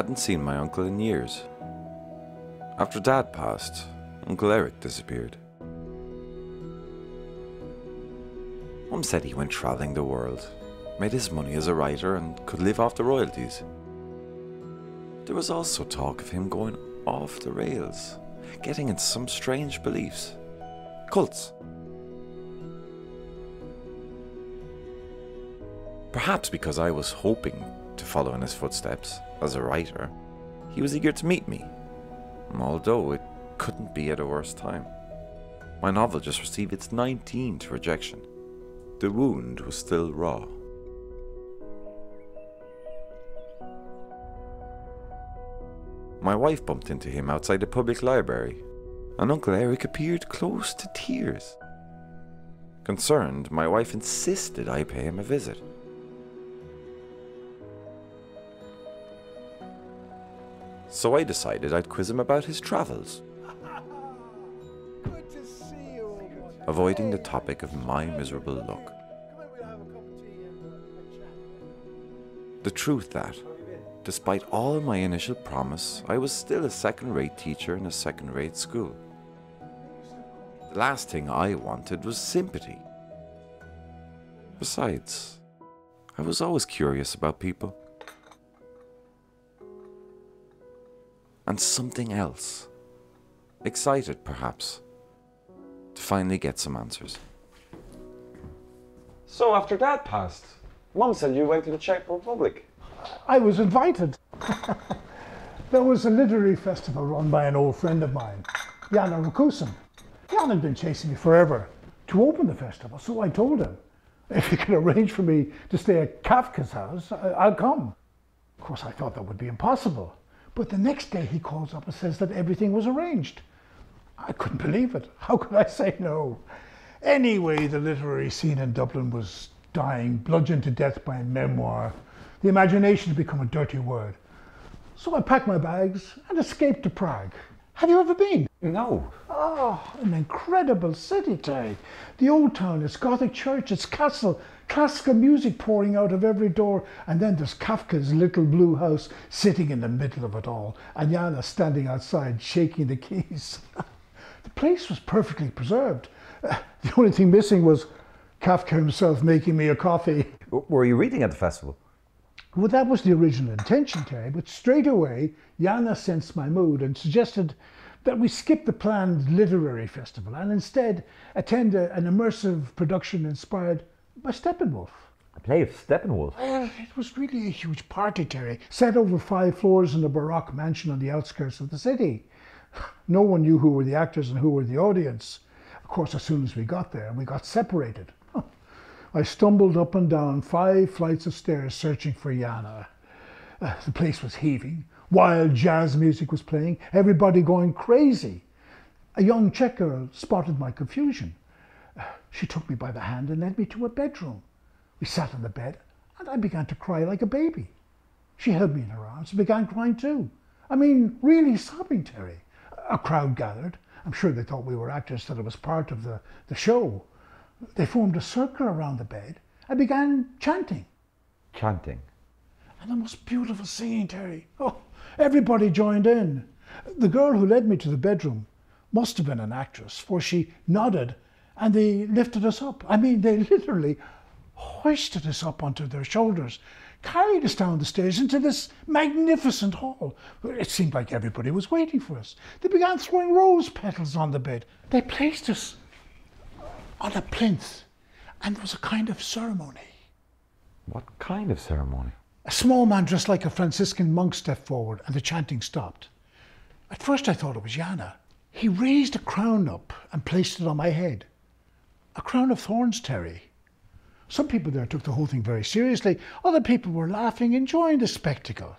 hadn't seen my uncle in years. After Dad passed, Uncle Eric disappeared. Mum said he went travelling the world, made his money as a writer and could live off the royalties. There was also talk of him going off the rails, getting into some strange beliefs. Cults. Perhaps because I was hoping to follow in his footsteps as a writer, he was eager to meet me, although it couldn't be at a worse time. My novel just received its 19th rejection. The wound was still raw. My wife bumped into him outside the public library, and Uncle Eric appeared close to tears. Concerned, my wife insisted I pay him a visit. So I decided I'd quiz him about his travels, Good to see you, old boy. avoiding the topic of my miserable luck. Come in, we'll have a cup of tea and a chat. The truth that, despite all my initial promise, I was still a second-rate teacher in a second-rate school. The last thing I wanted was sympathy. Besides, I was always curious about people. And something else. Excited, perhaps, to finally get some answers. So after Dad passed, Mum said you went to the Czech Republic. I was invited. There was a literary festival run by an old friend of mine, Jan Rakusin. Jan had been chasing me forever to open the festival, so I told him, if he could arrange for me to stay at Kafka's house, I'll come. Of course, I thought that would be impossible. But the next day he calls up and says that everything was arranged. I couldn't believe it. How could I say no? Anyway, the literary scene in Dublin was dying, bludgeoned to death by a memoir. The imagination had become a dirty word. So I packed my bags and escaped to Prague. Have you ever been? No. Oh, an incredible city, Terry. The old town, its Gothic church, its castle, classical music pouring out of every door, and then there's Kafka's little blue house sitting in the middle of it all, and Jana standing outside shaking the keys. The place was perfectly preserved. The only thing missing was Kafka himself making me a coffee. Were you reading at the festival? Well, that was the original intention, Terry, but straight away, Jana sensed my mood and suggested that we skip the planned literary festival and instead attend an immersive production inspired by Steppenwolf. A play of Steppenwolf? Well, it was really a huge party, Terry, set over 5 floors in a Baroque mansion on the outskirts of the city. No one knew who were the actors and who were the audience. Of course, as soon as we got there, we got separated. I stumbled up and down 5 flights of stairs searching for Jana. The place was heaving. Wild jazz music was playing, everybody going crazy. A young Czech girl spotted my confusion. She took me by the hand and led me to a bedroom. We sat on the bed and I began to cry like a baby. She held me in her arms and began crying too. I mean, really sobbing, Terry. A crowd gathered. I'm sure they thought we were actors, that it was part of the show. They formed a circle around the bed and began chanting. Chanting? And the most beautiful singing, Terry. Oh, everybody joined in. The girl who led me to the bedroom must have been an actress, for she nodded and they lifted us up. I mean, they literally hoisted us up onto their shoulders, carried us down the stairs into this magnificent hall. It seemed like everybody was waiting for us. They began throwing rose petals on the bed. They placed us on a plinth, and there was a kind of ceremony. What kind of ceremony? A small man dressed like a Franciscan monk stepped forward and the chanting stopped. At first I thought it was Jana. He raised a crown up and placed it on my head. A crown of thorns, Terry. Some people there took the whole thing very seriously. Other people were laughing, enjoying the spectacle.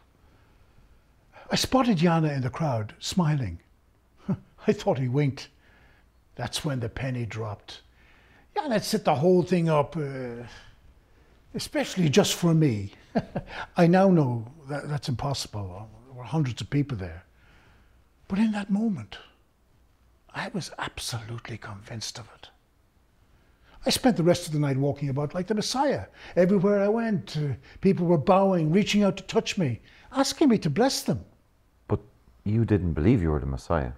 I spotted Jana in the crowd, smiling. I thought he winked. That's when the penny dropped. Jana had set the whole thing up, especially just for me. I now know that that's impossible. There were hundreds of people there. But in that moment, I was absolutely convinced of it. I spent the rest of the night walking about like the Messiah. Everywhere I went, people were bowing, reaching out to touch me. asking me to bless them. But you didn't believe you were the Messiah.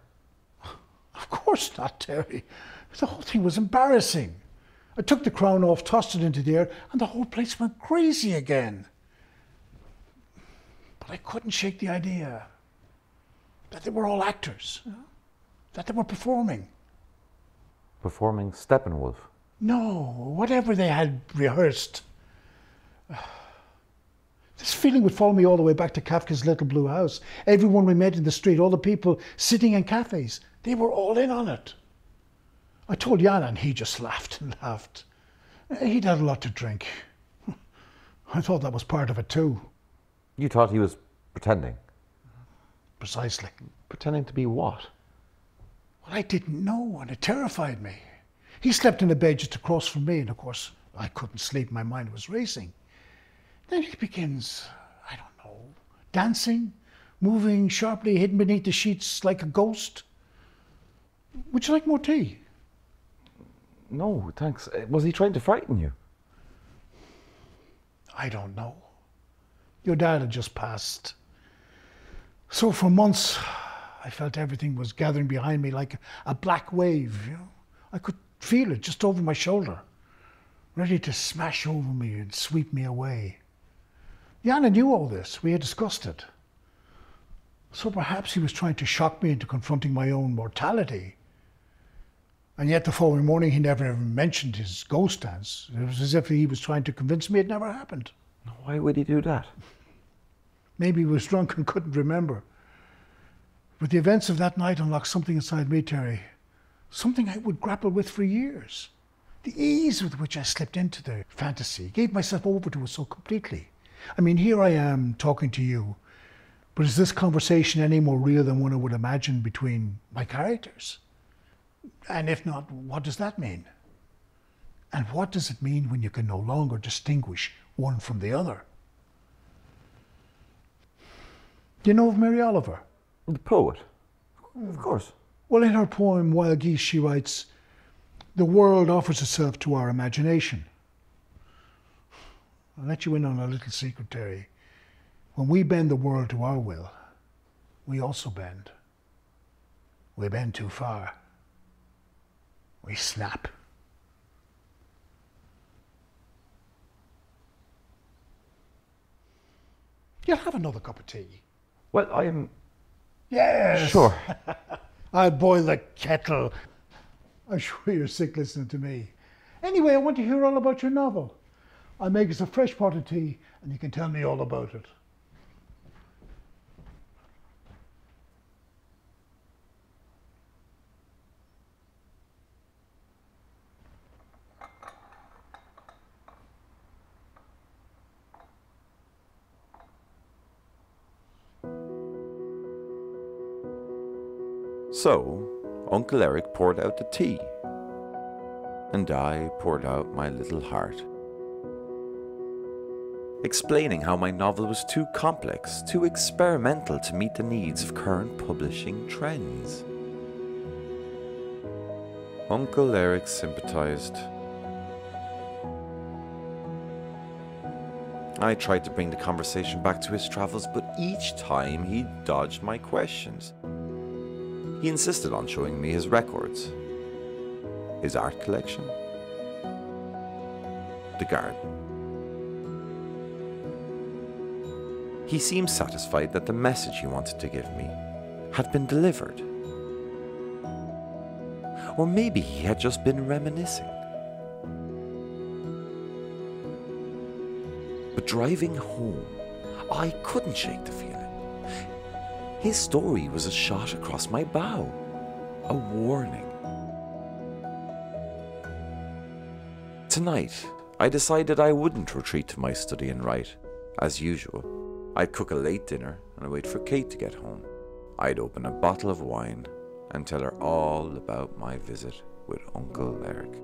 Of course not, Terry. The whole thing was embarrassing. I took the crown off, tossed it into the air, and the whole place went crazy again. But I couldn't shake the idea that they were all actors, that they were performing. Performing Steppenwolf. No, whatever they had rehearsed. This feeling would follow me all the way back to Kafka's Little Blue House. Everyone we met in the street, all the people sitting in cafes, they were all in on it. I told Jan and he just laughed and laughed. He'd had a lot to drink. I thought that was part of it too. You thought he was pretending? Precisely. Pretending to be what? Well, I didn't know, and it terrified me. He slept in a bed just across from me, and of course, I couldn't sleep. My mind was racing. Then he begins, I don't know, dancing, moving sharply, hidden beneath the sheets like a ghost. Would you like more tea? No, thanks. Was he trying to frighten you? I don't know. Your dad had just passed. So for months, I felt everything was gathering behind me like a black wave, you know. I could feel it just over my shoulder, ready to smash over me and sweep me away. Jana knew all this. We had discussed it. So perhaps he was trying to shock me into confronting my own mortality. And yet the following morning, he never even mentioned his ghost dance. It was as if he was trying to convince me it never happened. Why would he do that? Maybe he was drunk and couldn't remember. But the events of that night unlocked something inside me, Terry. Something I would grapple with for years. The ease with which I slipped into the fantasy, gave myself over to it so completely. I mean, here I am talking to you, but is this conversation any more real than one I would imagine between my characters? And if not, what does that mean? And what does it mean when you can no longer distinguish one from the other? Do you know of Mary Oliver? The poet? Of course. Well, in her poem Wild Geese, she writes, "The world offers itself to our imagination." I'll let you in on a little secret, Terry. When we bend the world to our will, we also bend. We bend too far. We snap. You'll have another cup of tea. Well, I am... Yes. Sure. I'll boil the kettle. I'm sure you're sick listening to me. Anyway, I want to hear all about your novel. I'll make us a fresh pot of tea and you can tell me all about it. So, Uncle Eric poured out the tea, and I poured out my little heart, explaining how my novel was too complex, too experimental to meet the needs of current publishing trends. Uncle Eric sympathized. I tried to bring the conversation back to his travels, but each time he dodged my questions. He insisted on showing me his records, his art collection, the garden. He seemed satisfied that the message he wanted to give me had been delivered. Or maybe he had just been reminiscing. But driving home, I couldn't shake the feeling. His story was a shot across my bow, a warning. Tonight, I decided I wouldn't retreat to my study and write. As usual, I'd cook a late dinner and wait for Kate to get home. I'd open a bottle of wine and tell her all about my visit with Uncle Eric.